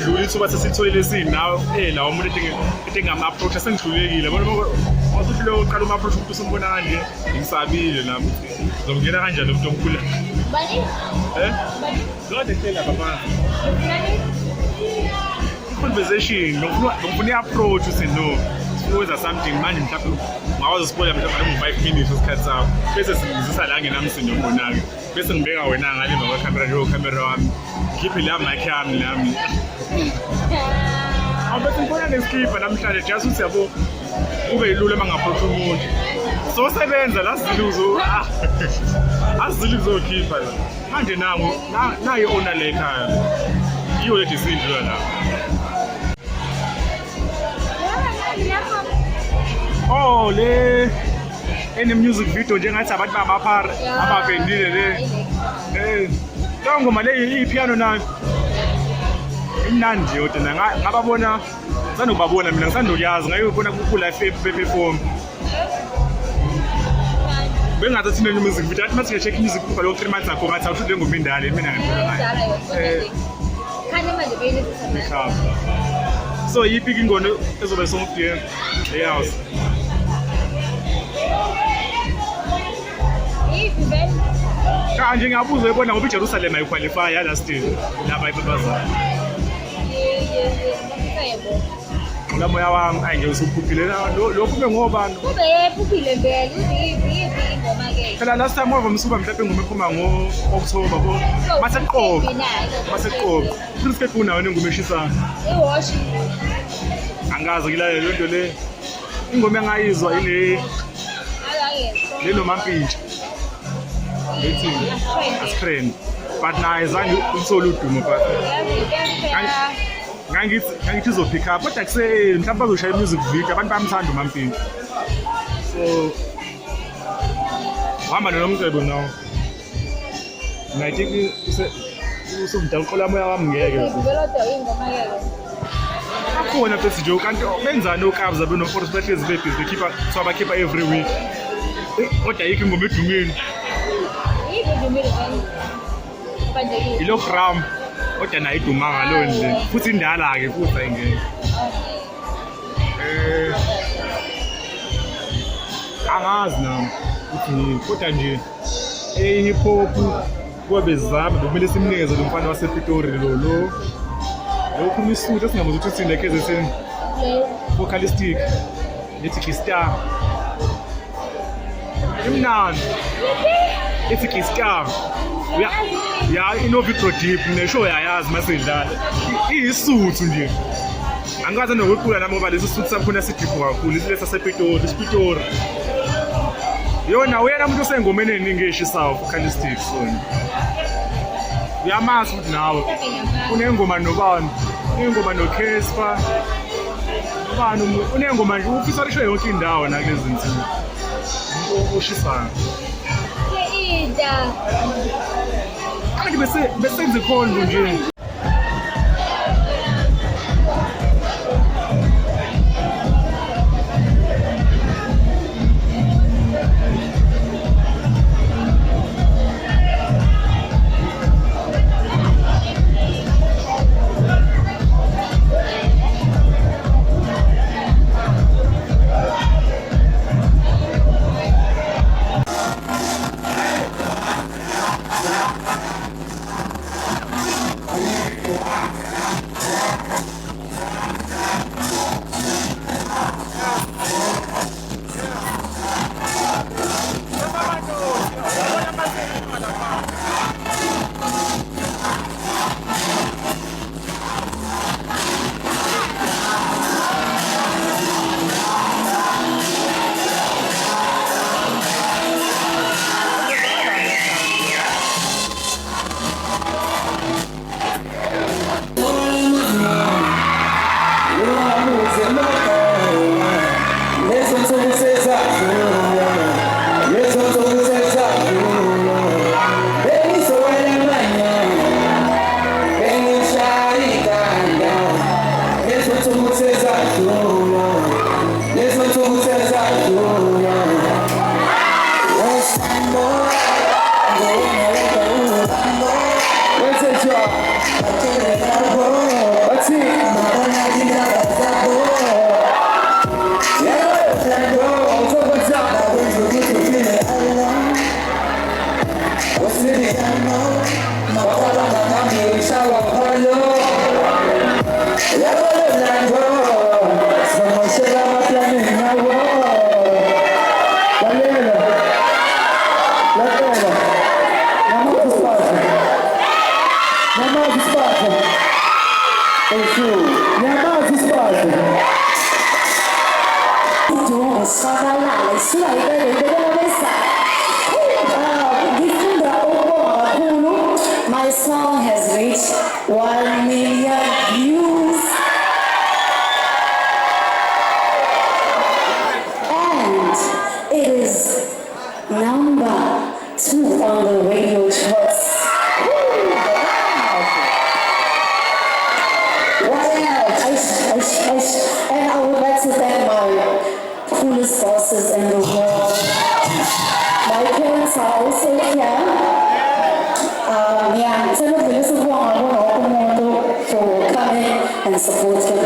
sekudlula ithuba sesitholile esini nawe lawo umuntu engama-approach sengidlulekile bona wasuthi lo uqala uma-approach umuntu usumbona kanje ngisabile nami ngizomngena kanjani umuntu omkhulu kade hlela baba conversation ngifuna i-approach usino wenza something manje mhlawumbe ngakwazi usibona mhlawumbe 5 minutes wesikhathi sakho bese singizisa la ngenamsindo ngibonake bese ngibeka wena ngale emva kwekhamera njengo camera wami ngikhiphe la mic yami nami bese ngibona nesikipha namhlanje just ukuthi yabo kube yilula mangaapproach umuntu so sebenza la siluzo asiziluzo uzokhipha la manje nangu nayi owner le ekhaya iyo lethi sindlula la oh le ene music video njengathi abantu babaphara ababendile le ngoma le ipiano nayo imnandi yodwa ngababona sanokubabona mina ngisandokuyazi ngayibona ku live perform bengathi thina le music video athi mathi check music kuba lo 3 months ago ngathi awuthi ngoma indala mina ngempela khanye manje beyenzisa so yipi kingono ezobe songifike ehouse kanje ngiyabuza uyibona ngoba iJerusalem ayiqualify yala still laba ibabazana la moya wami ayike usukhuphile lokhu kube ngobani kube yephuphile vele izipi ingoma ke phela last time wava msuba mhlawumbe ingoma ephuma ngo-October bo maseqobo priske kuna wena ingoma eshisa iwashi angazi kilayo lento le ingoma engayizwa ile lelo mampintsha lethi ascreen but naye zange usolo udumo but ngangithi uzo pick up kodwa kuse mhlawumbe bazoshaya music video abantu bamthanda umampintsha so hamba nomcebo nawo ngathi usumdala qola moya wami ngeke ngivelodwa ingoma ke akhona bese nje kanti benzani okabza beno for specials babies bekhipha so abakhipha every week kodwa yikho ingoma edumile kilogram kodwa nayo iduma ngalo nje futhi indala ke futhi ayingeke angazi nami uthi kodwa nje hip hop kube zami kumele simnikeze lo mfana wasePitori lo ukhuluma isuthu singabuza ukuthi sine keze sen vocalistic lethi Kistar imnandi ethi Kistar ya inovitro deep nesho yayazi masidlala iyisuthu nje angazi nokuqula nami ngoba lesi suthu sakhona sidipho kakhulu isilesa sePitori isiPitori yona wena umuntu osengomeni eningi eshisayo vocalistic sona uyamazi ukuthi nawe unengoma nobani ingoma noKespa nobani unengoma nje ufisa risho yonke indawo nakulezi zinsuku umuntu oshisayo kanti besenze khona nje My song has reached 1 million views. And it is #2 on the radio charts. What else? And I would like to thank my coolest bosses in the world. My parents are also here. Yeah, so look, this is what I want to for coming and supporting.